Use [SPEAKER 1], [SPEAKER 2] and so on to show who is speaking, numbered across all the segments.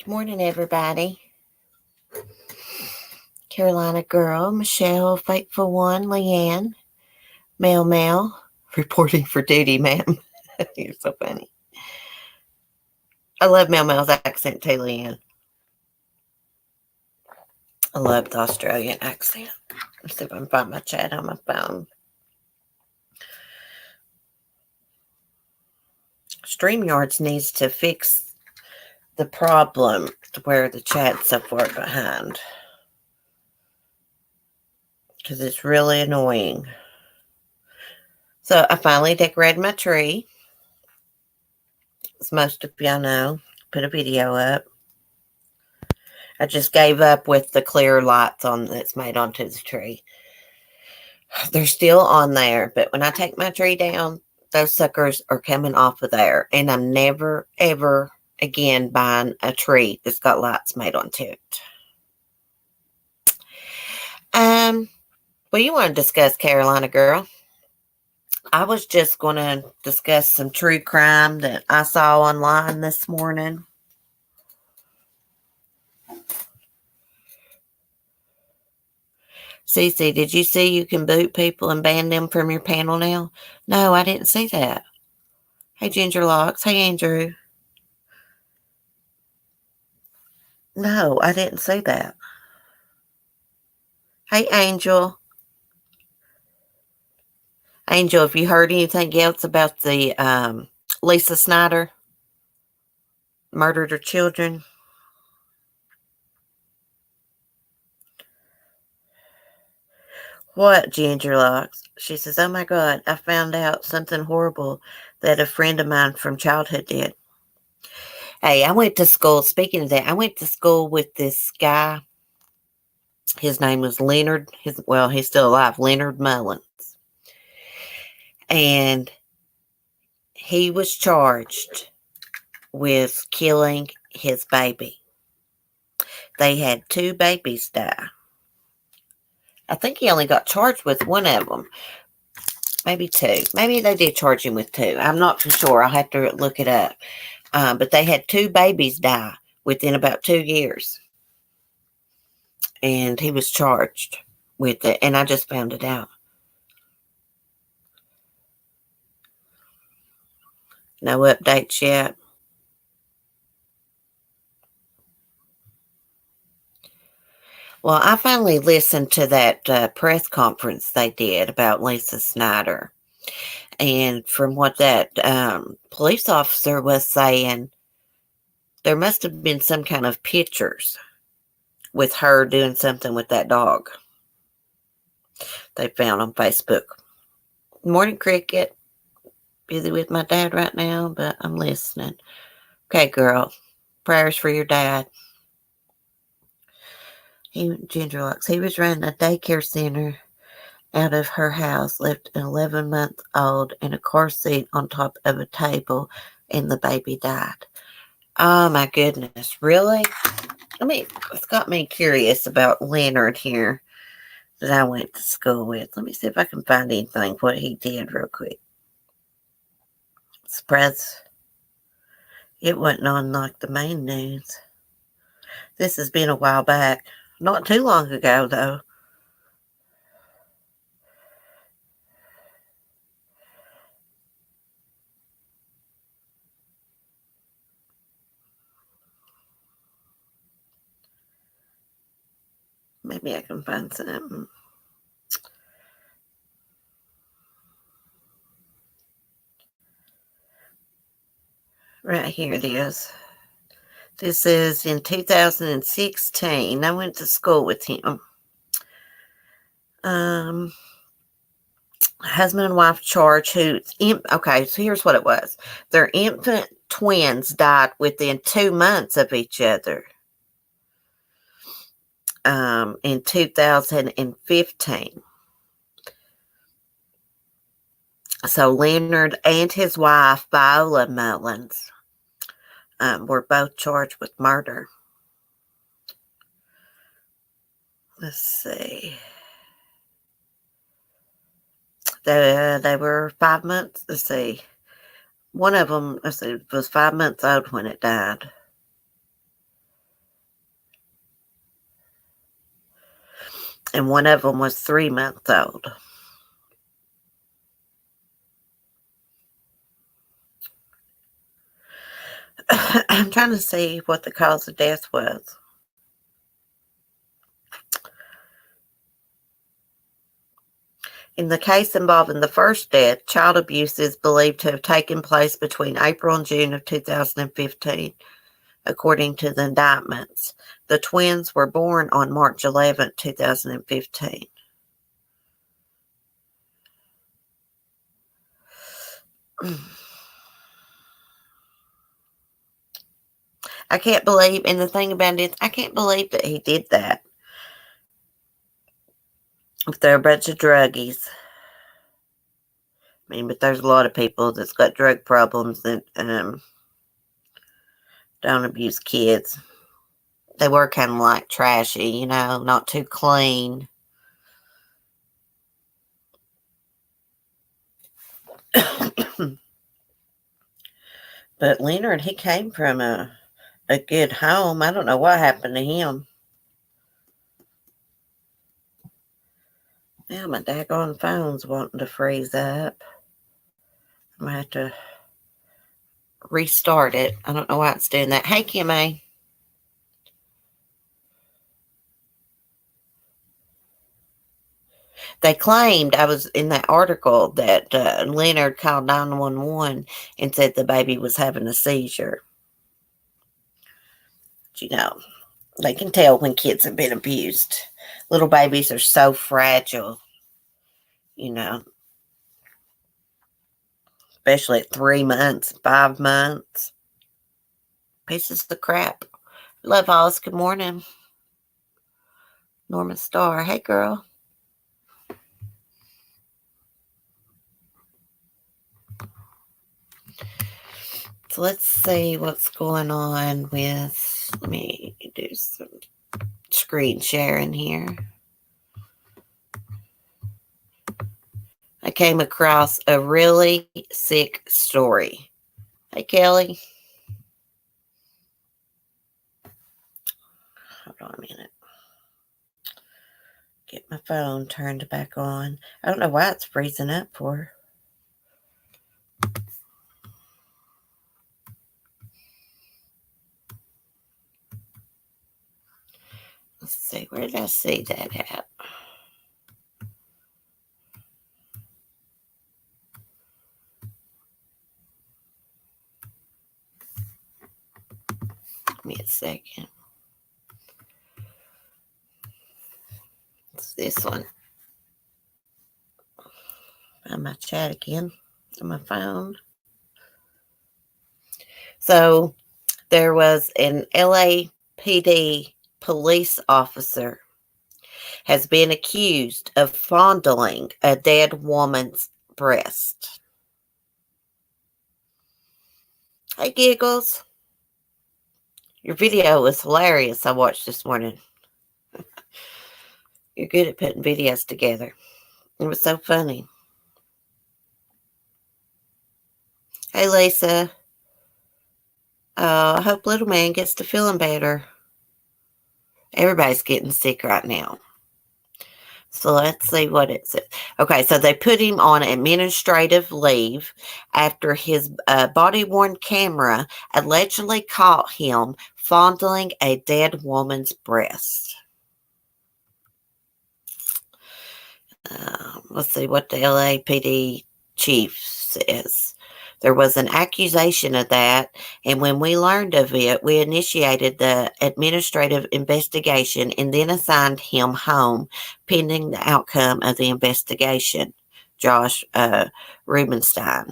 [SPEAKER 1] Good morning, everybody. Carolina girl, Michelle, faithful one, Leanne, Mel, reporting for duty, ma'am. You're so funny. I love Mel's accent too, Leanne. I love the Australian accent. Let's see if I can find my chat on my phone. StreamYards needs to fix the problem where the chat's so far behind. Because it's really annoying. So I finally decorated my tree. As most of y'all know, put a video up. I just gave up with the clear lights on that's made onto the tree. They're still on there, but when I take my tree down, those suckers are coming off of there. And I'm never, ever again buying a tree that's got lights made onto it. Well, you want to discuss Carolina girl? I was just going to discuss some true crime that I saw online this morning. Cece, did you see you can boot people and ban them from your panel now? No, I didn't see that. Hey, Ginger Locks. Hey, Andrew. No, I didn't see that. Hey, Angel. Angel, have you heard anything else about the Lisa Snyder murdered her children? What, Ginger Locks? She says, oh my God, I found out something horrible that a friend of mine from childhood did. Hey, I went to school, speaking of that, I went to school with this guy. His name was Leonard. He's still alive, Leonard Mullins. And he was charged with killing his baby. They had 2 babies die. I think he only got charged with one of them. Maybe 2. Maybe they did charge him with 2. I'm not for sure. I'll have to look it up. But they had 2 babies die within about 2 years. And he was charged with it. And I just found it out. No updates yet. Well, I finally listened to that press conference they did about Lisa Snyder. And from what that police officer was saying, there must have been some kind of pictures with her doing something with that dog they found on Facebook. Morning, Cricket. Busy with my dad right now, but I'm listening. Okay, girl. Prayers for your dad. Ginger Locks. He was running a daycare center out of her house, left an 11-month-old in a car seat on top of a table, and the baby died. Oh my goodness, really? It's got me curious about Leonard here that I went to school with. Let me see if I can find anything what he did real quick. Surprise. It wasn't on like the main news. This has been a while back. Not too long ago though. Maybe I can find something. Right here it is. This is in 2016. I went to school with him. Husband and wife charge okay, so here's what it was. Their infant twins died within 2 months of each other. In 2015. So Leonard and his wife, Viola Mullins, were both charged with murder. Let's see. They were 5 months. Let's see. One of them, was 5 months old when it died. and one of them was 3 months old. I'm trying to see what the cause of death was. In the case involving the first death, child abuse is believed to have taken place between April and June of 2015, according to the indictments. The twins were born on March 11, 2015. I can't believe, and the thing about it is, I can't believe that he did that. If they're a bunch of druggies. I mean, but there's a lot of people that's got drug problems that don't abuse kids. They were kind of like trashy, not too clean. But Leonard, he came from a good home. I don't know what happened to him. Now my daggone phone's wanting to freeze up. I'm going to have to restart it. I don't know why it's doing that. Hey, Kim A. They claimed, I was in that article, that Leonard called 911 and said the baby was having a seizure. But, they can tell when kids have been abused. Little babies are so fragile, especially at 3 months, 5 months. Pieces of crap. Love Hollis, good morning. Norma Star, hey girl. So let's see what's going on with, let me do some screen sharing here. I came across a really sick story. Hey, Kelly. Hold on a minute. Get my phone turned back on. I don't know why it's freezing up for. Let's see, where did I see that at? Give me a second. It's this one. Find my chat again on my phone. So there was an LAPD police officer has been accused of fondling a dead woman's breast. Hey, Giggles. Your video was hilarious. I watched this morning. You're good at putting videos together. It was so funny. Hey, Lisa. I hope little man gets to feeling better. Everybody's getting sick right now. So let's see what it says. Okay, so they put him on administrative leave after his body-worn camera allegedly caught him fondling a dead woman's breast. Let's see what the LAPD chief says. There was an accusation of that, and when we learned of it, we initiated the administrative investigation and then assigned him home pending the outcome of the investigation, Josh Rubenstein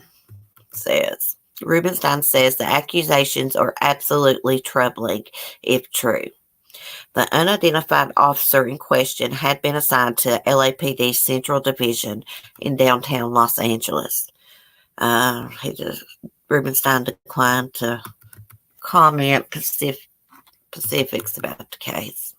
[SPEAKER 1] says. Rubenstein says the accusations are absolutely troubling if true. The unidentified officer in question had been assigned to LAPD Central Division in downtown Los Angeles. Rubenstein declined to comment specifics about the case.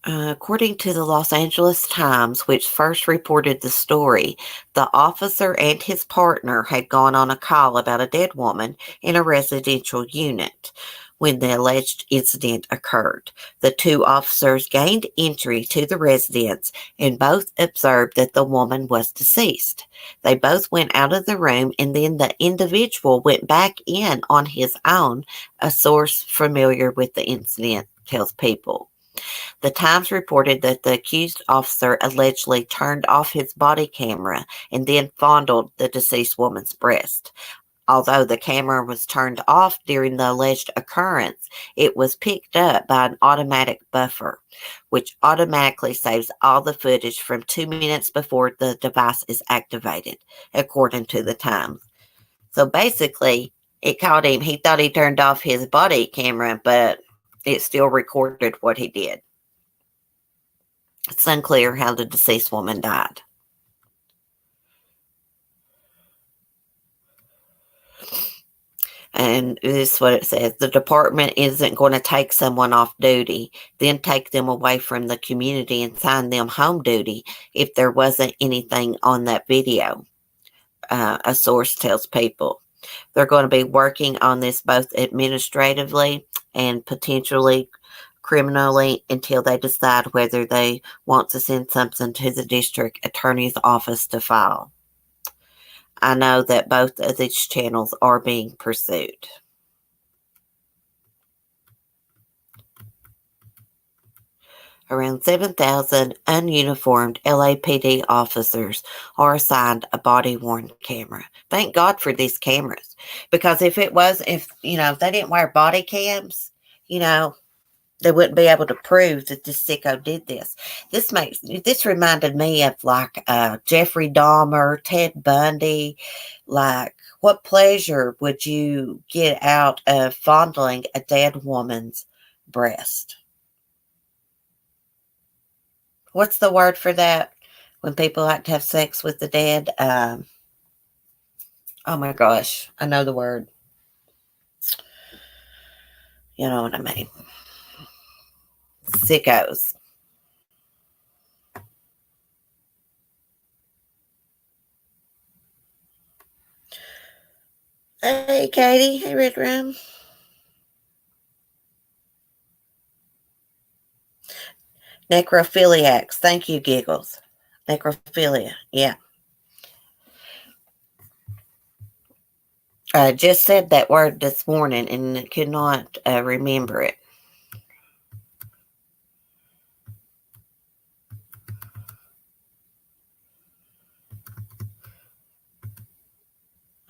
[SPEAKER 1] According to the Los Angeles Times, which first reported the story, the officer and his partner had gone on a call about a dead woman in a residential unit. when the alleged incident occurred. The two officers gained entry to the residence and both observed that the woman was deceased. They both went out of the room and then the individual went back in on his own, a source familiar with the incident tells People. The Times reported that the accused officer allegedly turned off his body camera and then fondled the deceased woman's breast. Although the camera was turned off during the alleged occurrence, it was picked up by an automatic buffer, which automatically saves all the footage from 2 minutes before the device is activated, according to the Times. So basically, it caught him. He thought he turned off his body camera, but it still recorded what he did. It's unclear how the deceased woman died. And this is what it says. The department isn't going to take someone off duty, then take them away from the community and assign them home duty if there wasn't anything on that video, a source tells People. They're going to be working on this both administratively and potentially criminally until they decide whether they want to send something to the district attorney's office to file. I know that both of these channels are being pursued. Around 7,000 ununiformed LAPD officers are assigned a body-worn camera. Thank God for these cameras. Because if they didn't wear body cams, they wouldn't be able to prove that this sicko did this. This reminded me of Jeffrey Dahmer, Ted Bundy. Like, what pleasure would you get out of fondling a dead woman's breast? What's the word for that? When people like to have sex with the dead? Oh my gosh, I know the word. You know what I mean. Sickos. Hey, Katie. Hey, Red Rum. Necrophiliacs. Thank you, Giggles. Necrophilia. Yeah. I just said that word this morning and could not remember it.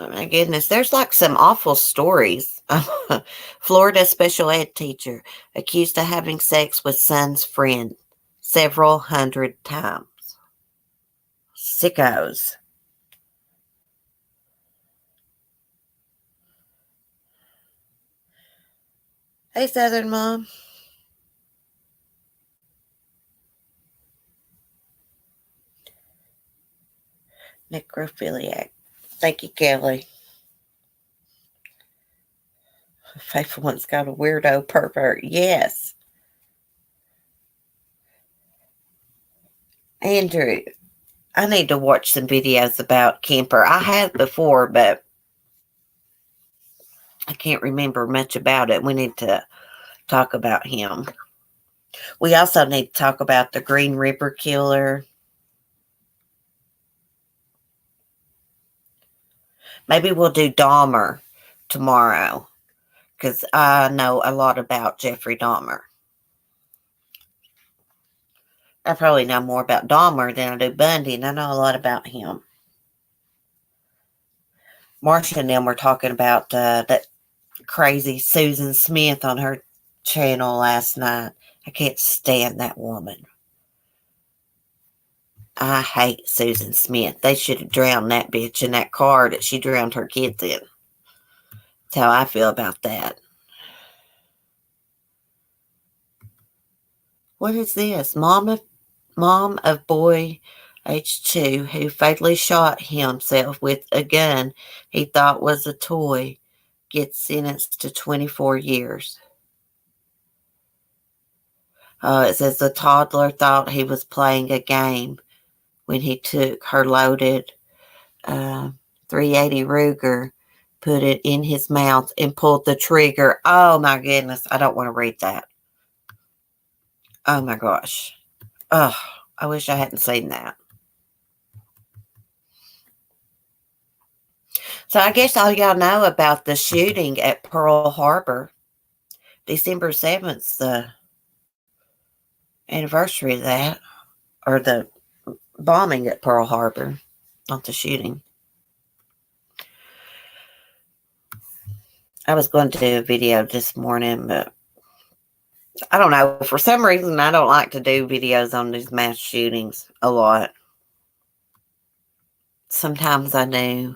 [SPEAKER 1] Oh my goodness, there's some awful stories. Florida special ed teacher accused of having sex with son's friend several hundred times. Sickos. Hey, Southern Mom. Necrophiliac. Thank you, Kelly. Faithful one's got a weirdo pervert. Yes. Andrew, I need to watch some videos about Kemper. I have before, but I can't remember much about it. We need to talk about him. We also need to talk about the Green River Killer. Maybe we'll do Dahmer tomorrow, because I know a lot about Jeffrey Dahmer. I probably know more about Dahmer than I do Bundy, and I know a lot about him. Marsha and them were talking about that crazy Susan Smith on her channel last night. I can't stand that woman. I hate Susan Smith. They should have drowned that bitch in that car that she drowned her kids in. That's how I feel about that. What is this? Mom of boy age 2 who fatally shot himself with a gun he thought was a toy gets sentenced to 24 years. It says the toddler thought he was playing a game when he took her loaded 380 Ruger put it in his mouth and pulled the trigger. Oh my goodness. I don't want to read that. Oh my gosh. Oh, I wish I hadn't seen that. So I guess all y'all know about the shooting at Pearl Harbor. December 7th, the anniversary of that, or the bombing at Pearl Harbor, not the shooting. I was going to do a video this morning, but I don't know. For some reason, I don't like to do videos on these mass shootings a lot. Sometimes I do.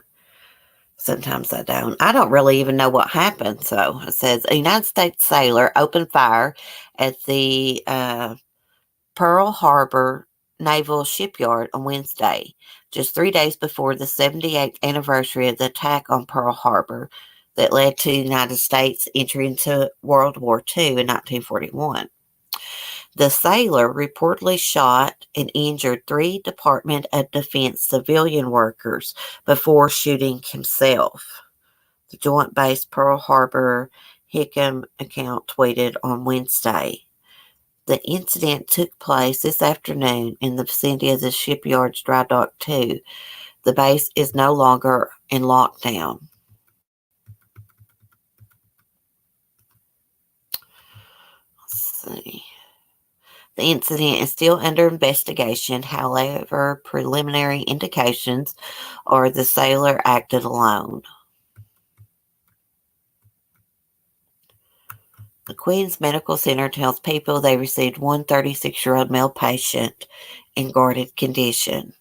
[SPEAKER 1] Sometimes I don't. I don't really even know what happened. So it says a United States sailor opened fire at the Pearl Harbor Naval Shipyard on Wednesday, just 3 days before the 78th anniversary of the attack on Pearl Harbor that led to the United States entry into World War II in 1941. The sailor reportedly shot and injured 3 Department of Defense civilian workers before shooting himself. The Joint Base Pearl Harbor Hickam account tweeted on Wednesday. The incident took place this afternoon in the vicinity of the shipyard's dry dock 2. The base is no longer in lockdown. Let's see. The incident is still under investigation. However, preliminary indications are the sailor acted alone. The Queen's Medical Center tells people they received one 36-year-old male patient in guarded condition.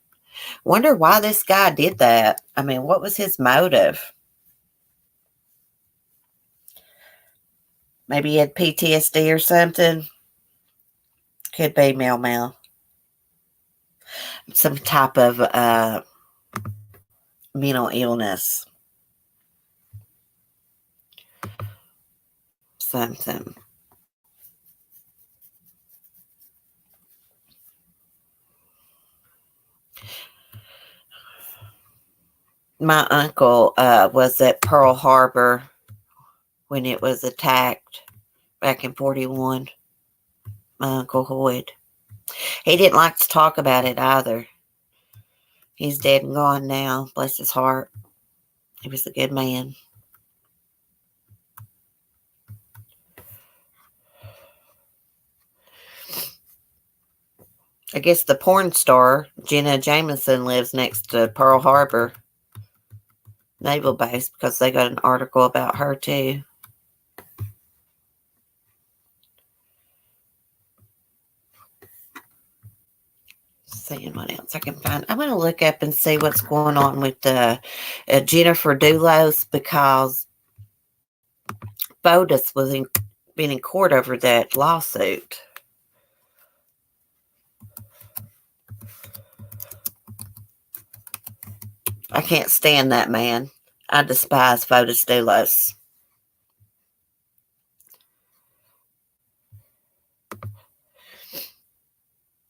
[SPEAKER 1] Wonder why this guy did that. I mean, what was his motive? Maybe he had PTSD or something. Could be Mel. Some type of mental illness. Something. My uncle was at Pearl Harbor when it was attacked back in 41. My Uncle Hoyd. He didn't like to talk about it either. He's dead and gone now. Bless his heart. He was a good man. I guess the porn star, Jenna Jameson, lives next to Pearl Harbor Naval Base because they got an article about her too. Seeing what else I can find. I'm going to look up and see what's going on with Jennifer Dulos because Fotis was been in court over that lawsuit. I can't stand that man. I despise Fotis Dulos.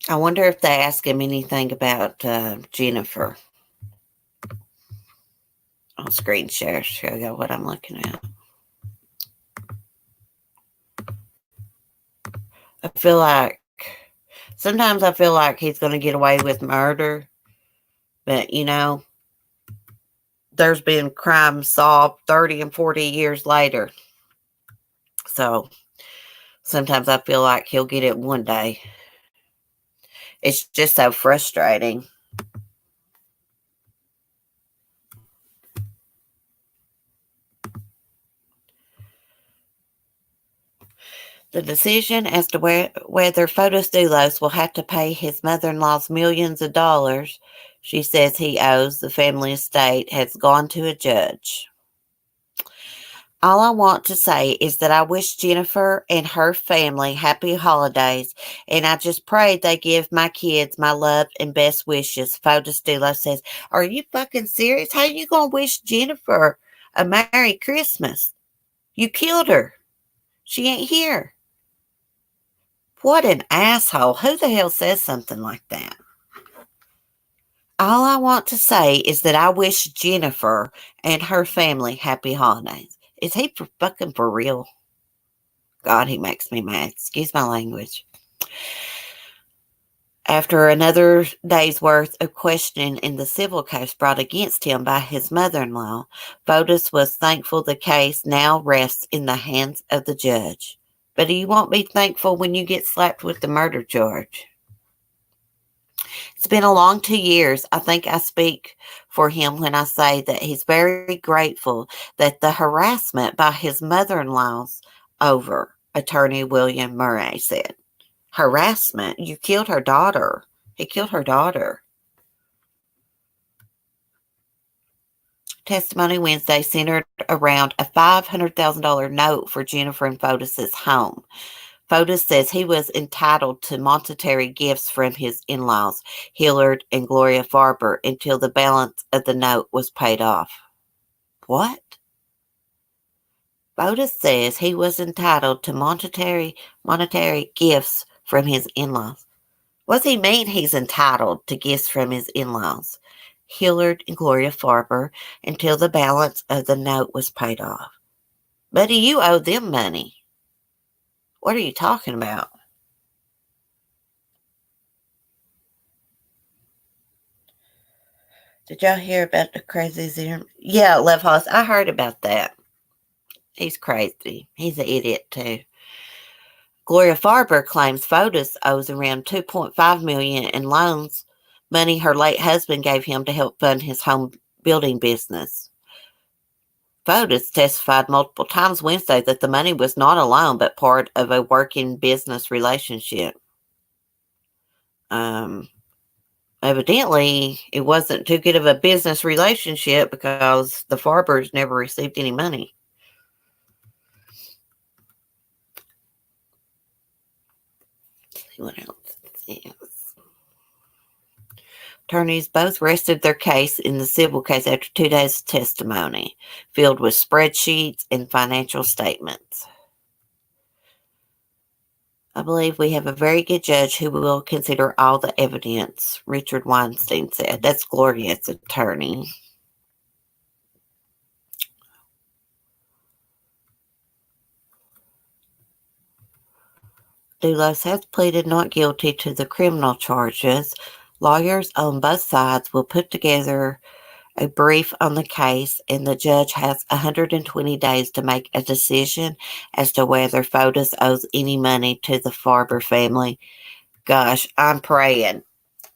[SPEAKER 1] I wonder if they ask him anything about Jennifer. I'll screen share, show you what I'm looking at. Sometimes I feel like he's going to get away with murder. But, you know, there's been crimes solved 30 and 40 years later. So, sometimes I feel like he'll get it one day. It's just so frustrating. The decision as to whether Fotis Dulos will have to pay his mother-in-law's millions of dollars she says he owes the family estate has gone to a judge. All I want to say is that I wish Jennifer and her family happy holidays, and I just pray they give my kids my love and best wishes, Fotis Dulos says. Are you fucking serious? How are you going to wish Jennifer a Merry Christmas? You killed her. She ain't here. What an asshole. Who the hell says something like that? All I want to say is that I wish Jennifer and her family happy holidays. Is he fucking for real? God, he makes me mad. Excuse my language. After another day's worth of questioning in the civil case brought against him by his mother-in-law, Fotis was thankful the case now rests in the hands of the judge. But you won't be thankful when you get slapped with the murder charge. It's been a long 2 years. I think I speak for him when I say that he's very grateful that the harassment by his mother-in-law's over, Attorney William Murray said. Harassment? You killed her daughter. He killed her daughter. Testimony Wednesday centered around a $500,000 note for Jennifer and Fotis's home. Fotis says he was entitled to monetary gifts from his in-laws, Hillard and Gloria Farber, until the balance of the note was paid off. What? Fotis says he was entitled to monetary gifts from his in-laws. What does he mean he's entitled to gifts from his in-laws, Hillard and Gloria Farber, until the balance of the note was paid off? Buddy, you owe them money. What are you talking about? Did y'all hear about the crazy Zimmerman? Yeah, Lev Hollis. I heard about that. He's crazy. He's an idiot, too. Gloria Farber claims Fotis owes around $2.5 million in loans, money her late husband gave him to help fund his home building business. Fotis testified multiple times Wednesday that the money was not a loan, but part of a working business relationship. Evidently, it wasn't too good of a business relationship because the Farbers never received any money. Let's see what else it is. Attorneys both rested their case in the civil case after 2 days of testimony, filled with spreadsheets and financial statements. I believe we have a very good judge who will consider all the evidence, Richard Weinstein said. That's Gloria's attorney. Doulos has pleaded not guilty to the criminal charges. Lawyers on both sides will put together a brief on the case, and the judge has 120 days to make a decision as to whether Fotis owes any money to the Farber family. Gosh, I'm praying.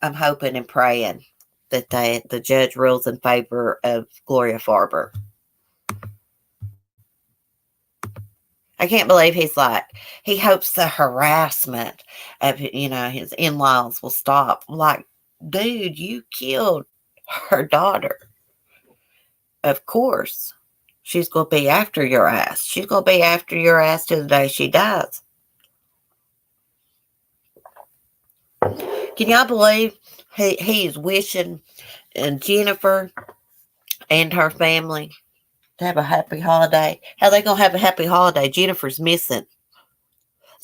[SPEAKER 1] I'm hoping and praying that the judge rules in favor of Gloria Farber. I can't believe he hopes the harassment of, his in-laws will stop. Like, dude, you killed her daughter. Of course, she's going to be after your ass. She's going to be after your ass till the day she dies. Can y'all believe he is wishing Jennifer and her family to have a happy holiday? How they going to have a happy holiday? Jennifer's missing.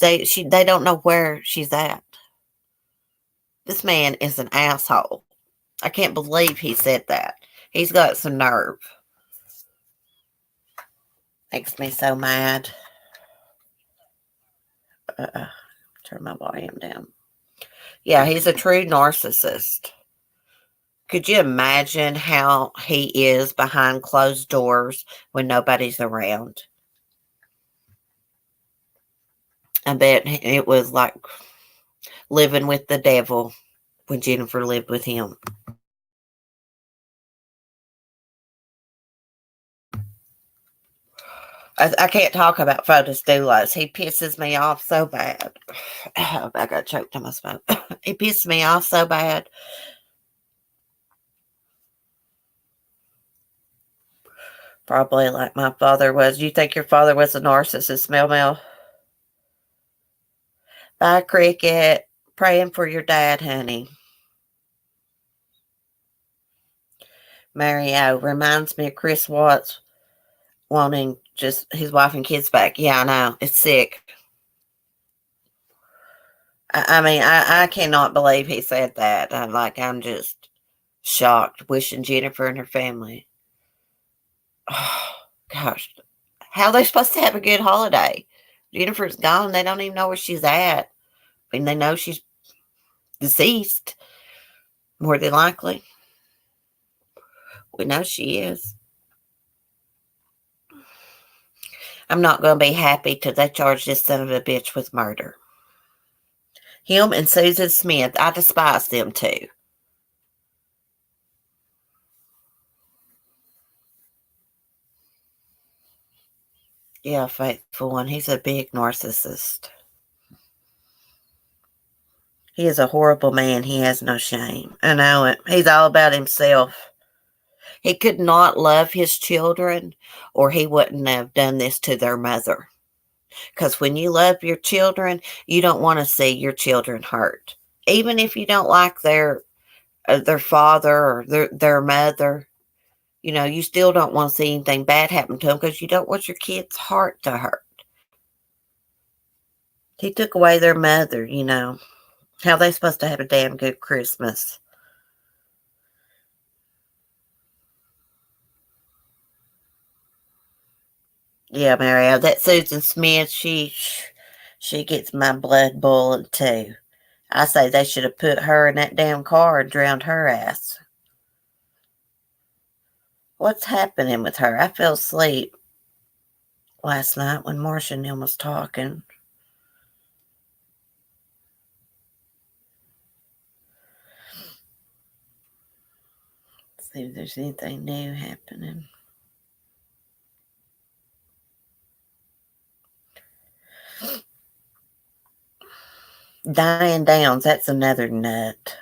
[SPEAKER 1] They don't know where she's at. This man is an asshole. I can't believe he said that. He's got some nerve. Makes me so mad. Turn my volume down. Yeah, he's a true narcissist. Could you imagine how he is behind closed doors when nobody's around? I bet it was like living with the devil when Jennifer lived with him. I can't talk about Fotis Doulos. He pisses me off so bad. Oh, I got choked on my smoke. He pissed me off so bad. Probably like my father was. You think your father was a narcissist, Mel? Bye, Cricket. Praying for your dad, honey. Mario reminds me of Chris Watts wanting just his wife and kids back. Yeah, I know. It's sick. I mean, I cannot believe he said that. I'm just, shocked, wishing Jennifer and her family. Oh, gosh. How are they supposed to have a good holiday? Jennifer's gone. They don't even know where she's at. I mean, they know she's deceased, more than likely. We know she is. I'm not going to be happy till they charge this son of a bitch with murder. Him and Susan Smith, I despise them too. Yeah, faithful one. He's a big narcissist. He is a horrible man. He has no shame. I know it. He's all about himself. He could not love his children, or he wouldn't have done this to their mother. Because when you love your children, you don't want to see your children hurt. Even if you don't like their father or their mother, you still don't want to see anything bad happen to them because you don't want your kid's heart to hurt. He took away their mother, How are they supposed to have a damn good Christmas? Yeah, Mario, that Susan Smith, she gets my blood boiling too. I say they should have put her in that damn car and drowned her ass. What's happening with her? I fell asleep last night when Marcia and them was talking. Let's see if there's anything new happening. Diane Downs, that's another nut.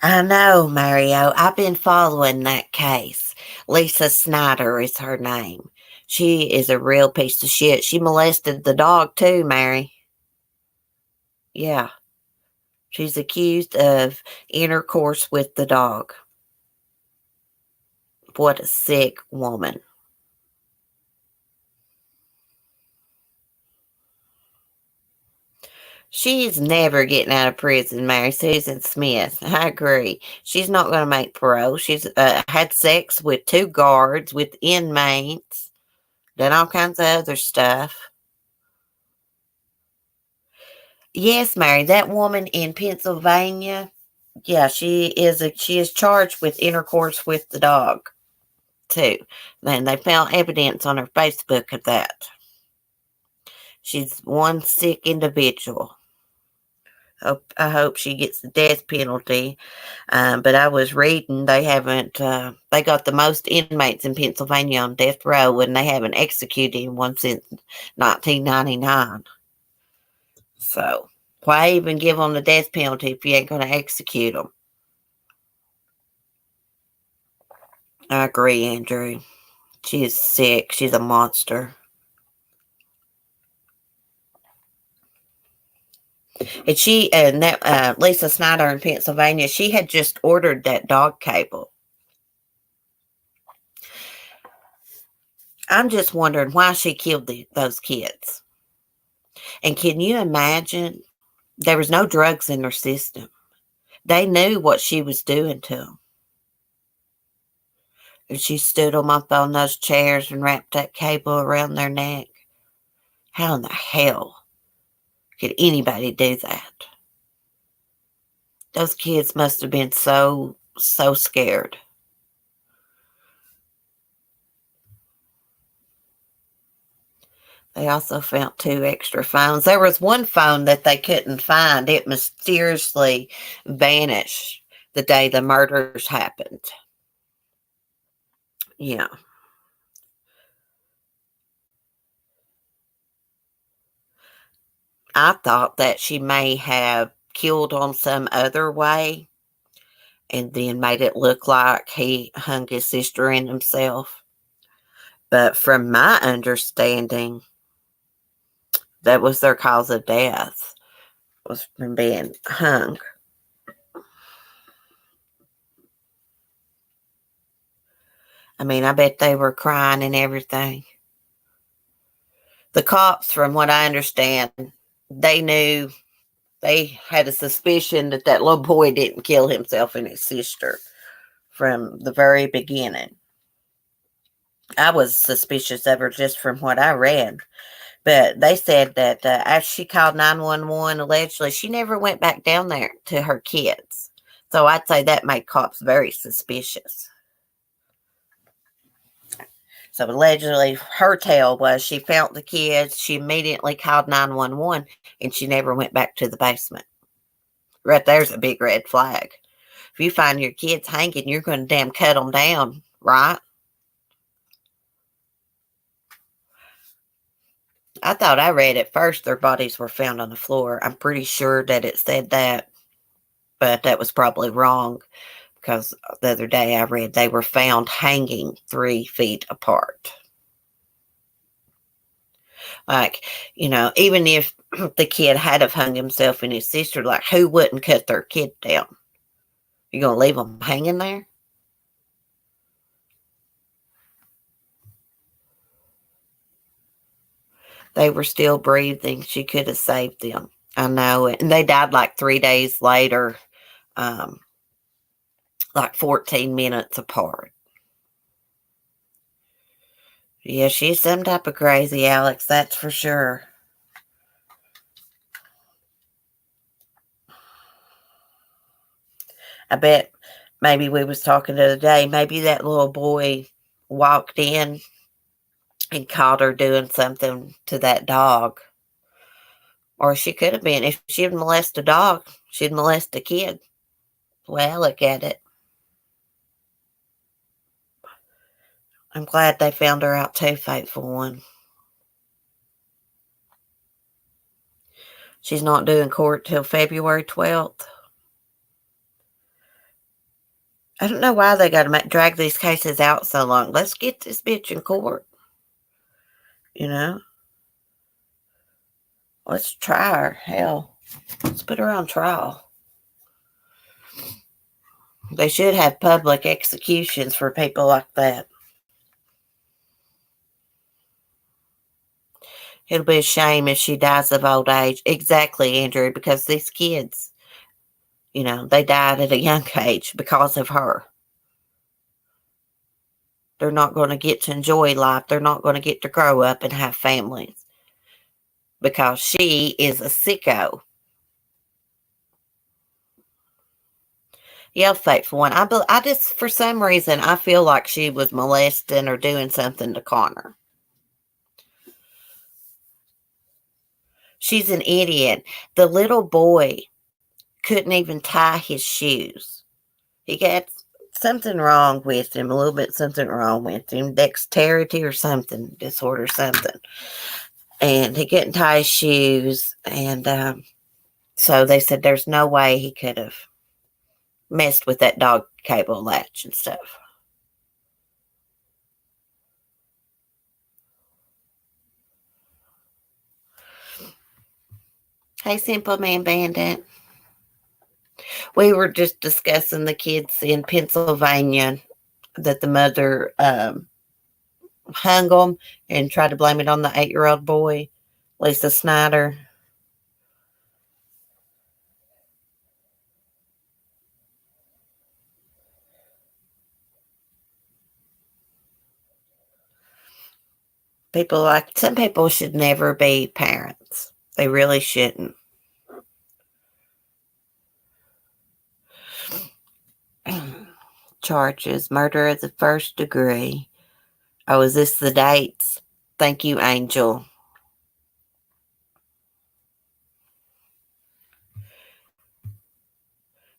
[SPEAKER 1] I know, Mario. I've been following that case. Lisa Snyder is her name. She is a real piece of shit. She molested the dog too, Mary. Yeah. She's accused of intercourse with the dog. What a sick woman. She's never getting out of prison, Mary Susan Smith. I agree. She's not going to make parole. She's had sex with 2 guards, with inmates, done all kinds of other stuff. Yes, Mary, that woman in Pennsylvania, yeah, she is charged with intercourse with the dog, too. And they found evidence on her Facebook of that. She's one sick individual. I hope she gets the death penalty. But I was reading they haven't. They got the most inmates in Pennsylvania on death row, and they haven't executed anyone since 1999. So why even give them the death penalty if you ain't going to execute them? I agree, Andrew. She is sick. She's a monster. And that Lisa Snyder in Pennsylvania, she had just ordered that dog cable. I'm just wondering why she killed those kids. And can you imagine? There was no drugs in their system. They knew what she was doing to them. And she stood them up on those chairs and wrapped that cable around their neck. How in the hell could anybody do that? Those kids must have been so scared. They also found 2 extra phones. There was one phone that they couldn't find. It mysteriously vanished the day the murders happened. Yeah. I thought that she may have killed on some other way and then made it look like he hung his sister and himself. But from my understanding, that was their cause of death, was from being hung. I mean, I bet they were crying and everything. The cops, from what I understand, they knew They had a suspicion that that little boy didn't kill himself and his sister from the very beginning. I was suspicious of her just from what I read. But they said that after she called 911, allegedly, she never went back down there to her kids. So I'd say that made cops very suspicious. So allegedly, her tale was she found the kids, she immediately called 911, and she never went back to the basement. Right there's a big red flag. If you find your kids hanging, you're going to damn cut them down, right? I thought I read at first their bodies were found on the floor. I'm pretty sure that it said that, but that was probably wrong because the other day I read they were found hanging 3 feet apart. Like, even if the kid had have hung himself and his sister, like, who wouldn't cut their kid down? You going to leave them hanging there? They were still breathing. She could have saved them. I know it. And they died like 3 days later, like 14 minutes apart. Yeah, she's some type of crazy, Alex, that's for sure. I bet maybe we was talking the other day, maybe that little boy walked in and caught her doing something to that dog. Or she could have been. If she'd molest a dog, she'd molest a kid. The way I look at it. I'm glad they found her out too, faithful one. She's not doing court till February 12th. I don't know why they got to drag these cases out so long. Let's get this bitch in court. Let's try her. Hell, let's put her on trial. They should have public executions for people like that. It'll be a shame if she dies of old age. Exactly, Andrew, because these kids, they died at a young age because of her. They're not going to get to enjoy life. They're not going to get to grow up and have families because she is a sicko. Yeah, faithful one. I just, for some reason, I feel like she was molesting or doing something to Connor. She's an idiot. The little boy couldn't even tie his shoes. He got something wrong with him, a little bit something wrong with him, dexterity or something, disorder something. And he couldn't tie his shoes. And so they said there's no way he could have messed with that dog cable latch and stuff. Hey, Simple Man Bandit. We were just discussing the kids in Pennsylvania that the mother hung them and tried to blame it on the 8-year-old boy, Lisa Snyder. Some people should never be parents. They really shouldn't. Charges, murder of the first degree. Oh, is this the dates? Thank you, Angel.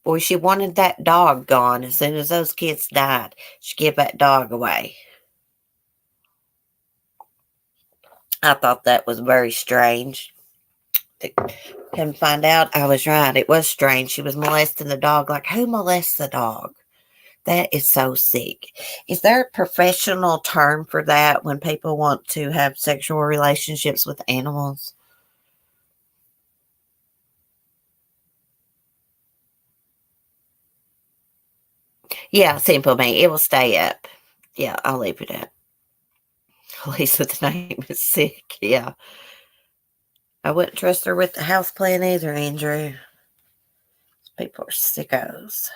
[SPEAKER 1] Boy, she wanted that dog gone as soon as those kids died. She gave that dog away. I thought that was very strange. Come find out, I was right. It was strange. She was molesting the dog. Like, who molests a dog? That is so sick. Is there a professional term for that when people want to have sexual relationships with animals? Yeah, Simple Me. It will stay up. Yeah, I'll leave it up. At least the name is sick. Yeah. I wouldn't trust her with the house plan either, Andrew. People are sickos.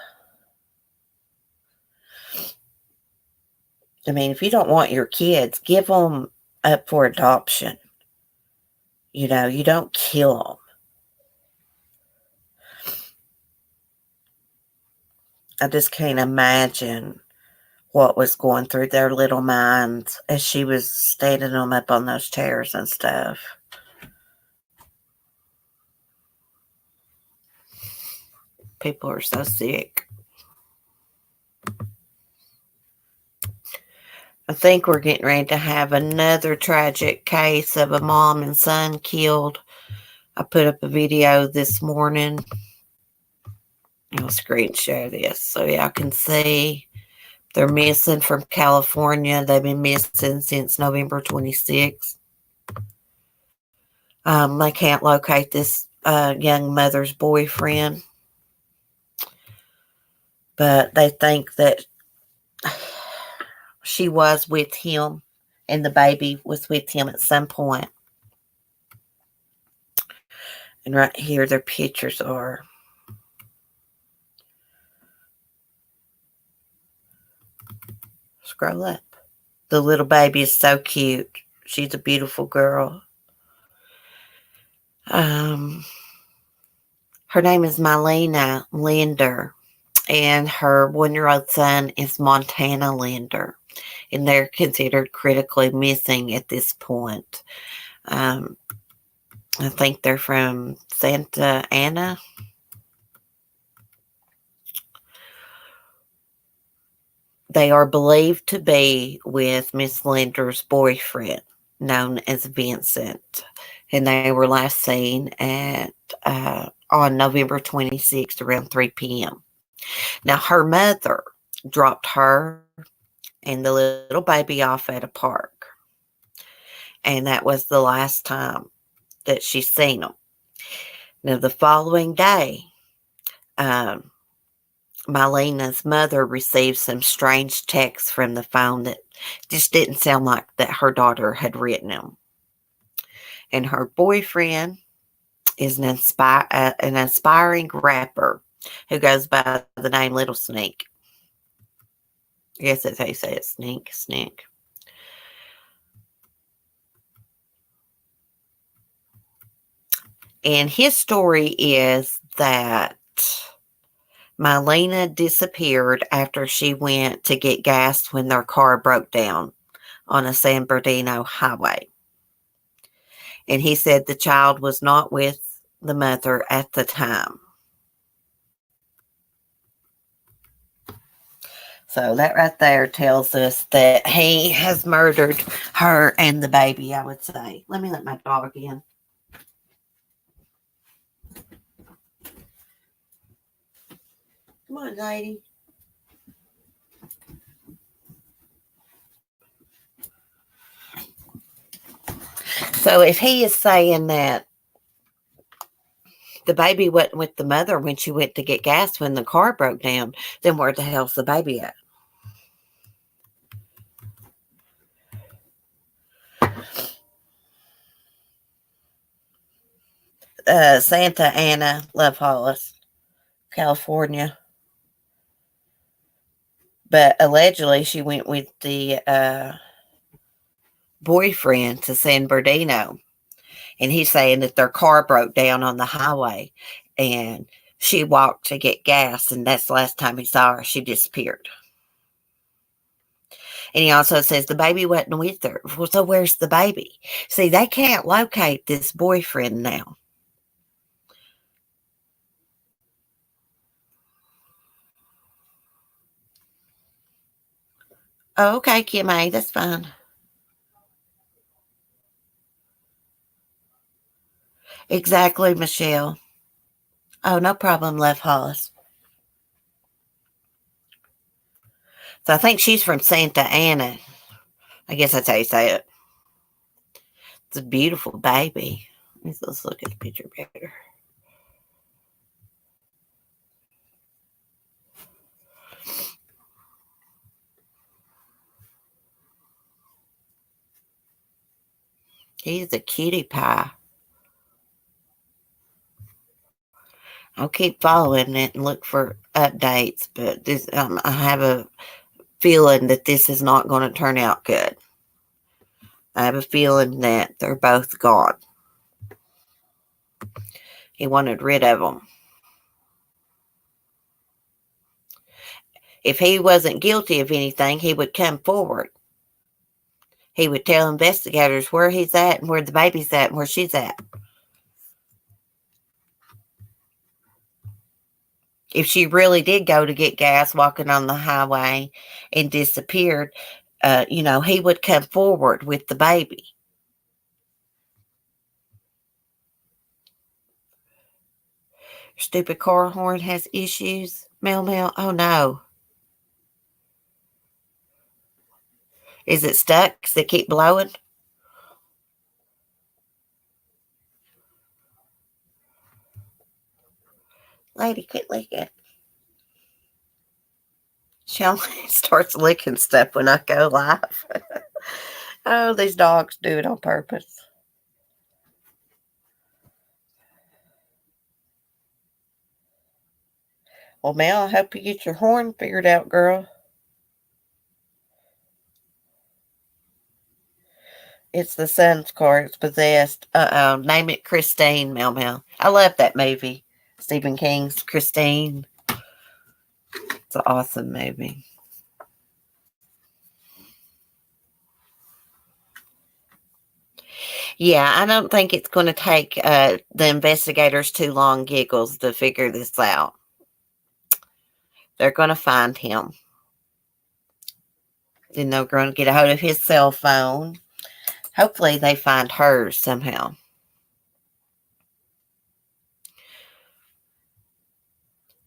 [SPEAKER 1] I mean, if you don't want your kids, give them up for adoption. You know, you don't kill them. I just can't imagine what was going through their little minds as she was standing them up on those chairs and stuff. People are so sick. I think we're getting ready to have another tragic case of a mom and son killed. I put up a video this morning. I'll screen share this so y'all can see. They're missing from California. They've been missing since November 26th. They can't locate this young mother's boyfriend, but they think that she was with him and the baby was with him at some point. And right here, their pictures are. Scroll up. The little baby is so cute. She's a beautiful girl. Her name is Mylena Linder, and her 1-year-old son is Montana Linder, and they're considered critically missing at this point. I think they're from Santa Ana. They are believed to be with Miss Linder's boyfriend, known as Vincent, and they were last seen at on November 26th around 3 p.m. Now, her mother dropped her and the little baby off at a park, and that was the last time that she seen them. Now, the following day, Mylena's mother received some strange texts from the phone that just didn't sound like that her daughter had written them. And her boyfriend is an aspiring rapper who goes by the name Little Sneak. I guess that's how you say it, Sneak. And his story is that Mylena disappeared after she went to get gas when their car broke down on a San Bernardino highway. And he said the child was not with the mother at the time. So that right there tells us that he has murdered her and the baby, I would say. Let me let my dog in. Come on, lady. So if he is saying that the baby wasn't with the mother when she went to get gas when the car broke down, then where the hell's the baby at? Santa Ana, Love Hollis, California. But allegedly she went with the boyfriend to San Bernardino. And he's saying that their car broke down on the highway and she walked to get gas, and that's the last time he saw her. She disappeared. And he also says the baby wasn't with her. Well, so where's the baby? See, they can't locate this boyfriend now. Oh, okay, Kim A, that's fine. Exactly, Michelle. Oh, no problem, Love Hollis. So I think she's from Santa Ana. I guess that's how you say it. It's a beautiful baby. Let's look at the picture better. He's a cutie pie. I'll keep following it and look for updates, but I have a feeling that this is not going to turn out good. I have a feeling that they're both gone. He wanted rid of them. If he wasn't guilty of anything, he would come forward. He would tell investigators where he's at and where the baby's at and where she's at. If she really did go to get gas walking on the highway and disappeared, he would come forward with the baby. Stupid car horn has issues. Mel, Mel. Oh no. Is it stuck? Does it keep blowing? Lady, quit licking. She only starts licking stuff when I go live. Oh, these dogs do it on purpose. Well, Mel, I hope you get your horn figured out, girl. It's the son's car. It's possessed. Name it Christine, Mel Mel. I love that movie. Stephen King's Christine. It's an awesome movie. Yeah, I don't think it's going to take the investigators too long, Giggles, to figure this out. They're going to find him. Then they're going to get a hold of his cell phone. Hopefully they find hers somehow.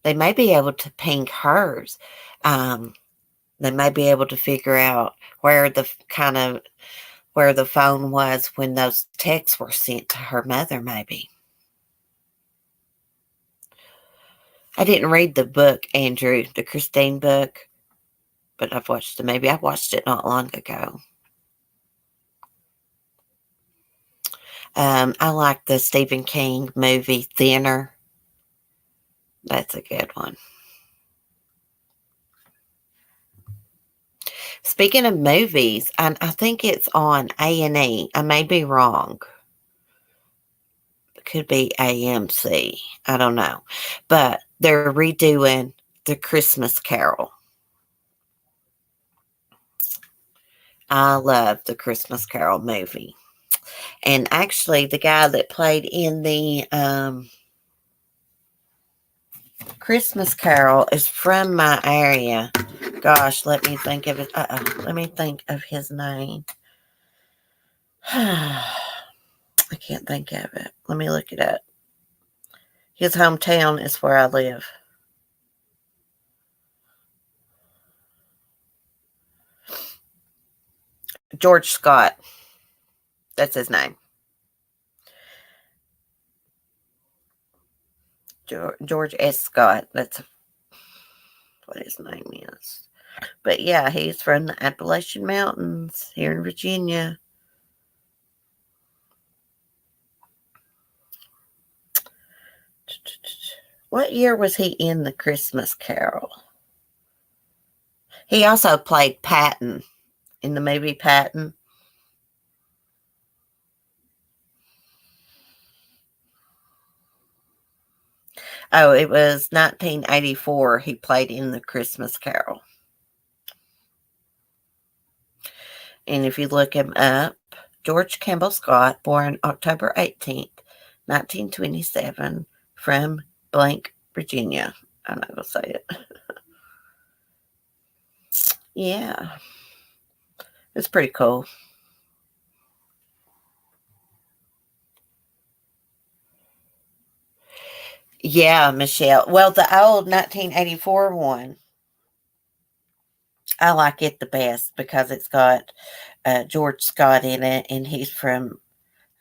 [SPEAKER 1] They may be able to ping hers. They may be able to figure out where the phone was when those texts were sent to her mother, maybe. I didn't read the book, Andrew, the Christine book, but I've watched the movie. I watched it not long ago. I like the Stephen King movie, Thinner. That's a good one. Speaking of movies, I think it's on A&E. I may be wrong. It could be AMC. I don't know. But they're redoing The Christmas Carol. I love the Christmas Carol movie. And actually, the guy that played in the Christmas Carol is from my area. Gosh, let me think of it. Let me think of his name. I can't think of it. Let me look it up. His hometown is where I live. George Scott. That's his name. George S. Scott. That's what his name is. But yeah, he's from the Appalachian Mountains here in Virginia. What year was he in the Christmas Carol? He also played Patton in the movie Patton. Oh, it was 1984 he played in the Christmas Carol. And if you look him up, George Campbell Scott, born October 18th, 1927, from Blank, Virginia. I'm not going to say it. Yeah. It's pretty cool. Yeah, Michelle. Well, the old 1984 one, I like it the best because it's got George Scott in it, and he's from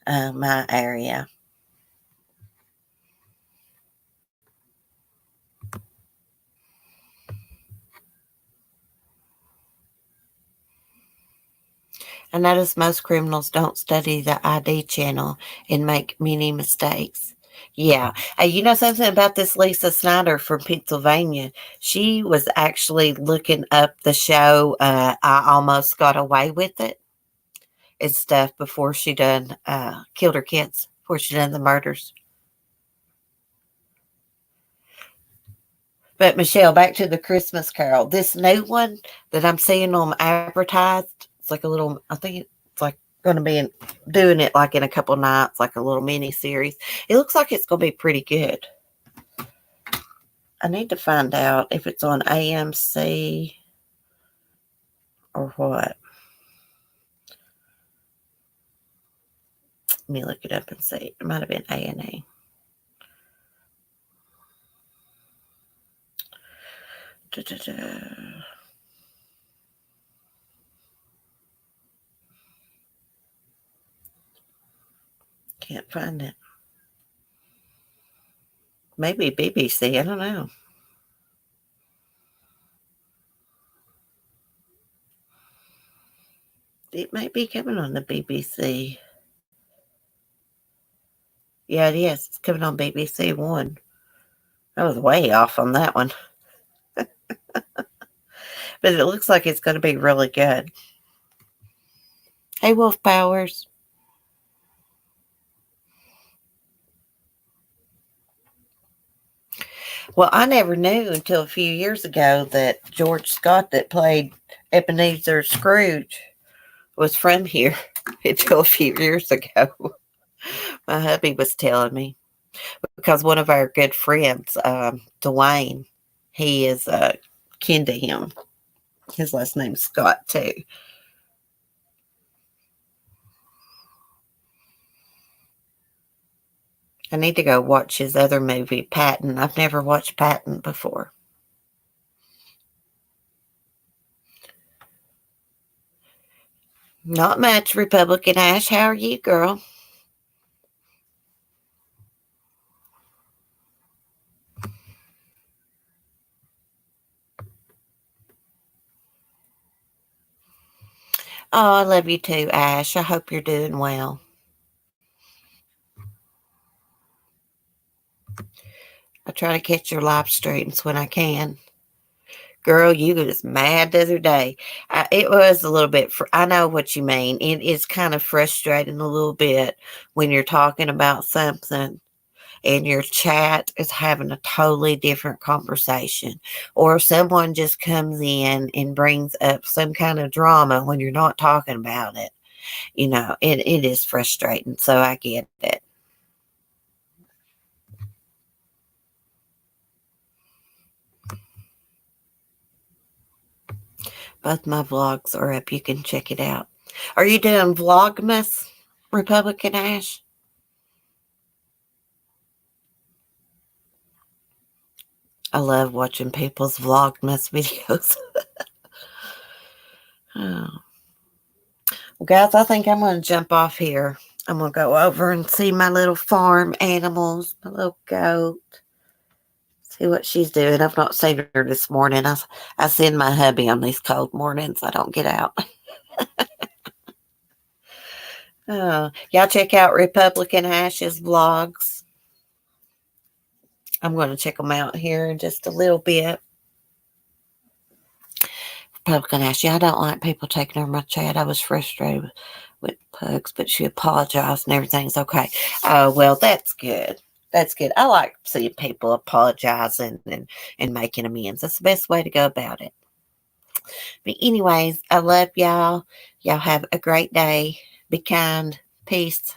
[SPEAKER 1] my area. I notice most criminals don't study the ID channel and make many mistakes. Yeah. You know something about this Lisa Snyder from Pennsylvania? She was actually looking up the show, I Almost Got Away with It and stuff before she done killed her kids, before she done the murders. But Michelle, back to the Christmas Carol. This new one that I'm seeing them advertised, it's like a little. I think it's like going to be doing it like in a couple nights, like a little mini series. It looks like it's going to be pretty good. I need to find out if it's on AMC or what. Let me look it up and see. It might have been A&E. Can't find it. Maybe BBC. I don't know. It might be coming on the BBC. Yeah, it is. It's coming on BBC One. I was way off on that one. But it looks like it's going to be really good. Hey, Wolf Powers. Well, I never knew until a few years ago that George Scott, that played Ebenezer Scrooge, was from here until a few years ago. My hubby was telling me because one of our good friends, Dwayne, he is kin to him. His last name's Scott, too. I need to go watch his other movie, Patton. I've never watched Patton before. Not much, Republican Ash. How are you, girl? Oh, I love you too, Ash. I hope you're doing well. I try to catch your live streams when I can. Girl, you was mad the other day. It was a little bit. I know what you mean. It is kind of frustrating a little bit when you're talking about something and your chat is having a totally different conversation, or someone just comes in and brings up some kind of drama when you're not talking about it. It is frustrating. So I get it. Both my vlogs are up. You can check it out. Are you doing Vlogmas, Republican Ash? I love watching people's Vlogmas videos. Oh. Well, guys, I think I'm going to jump off here. I'm going to go over and see my little farm animals, my little goat, see what she's doing. I've not seen her this morning. I send my hubby on these cold mornings. I don't get out. Y'all check out Republican Ash's vlogs. I'm going to check them out here in just a little bit. Republican Ash, yeah, I don't like people taking over my chat. I was frustrated with Pugs, but she apologized and everything's okay. Oh, well, that's good. That's good. I like seeing people apologizing and making amends. That's the best way to go about it. But anyways, I love y'all. Y'all have a great day. Be kind. Peace.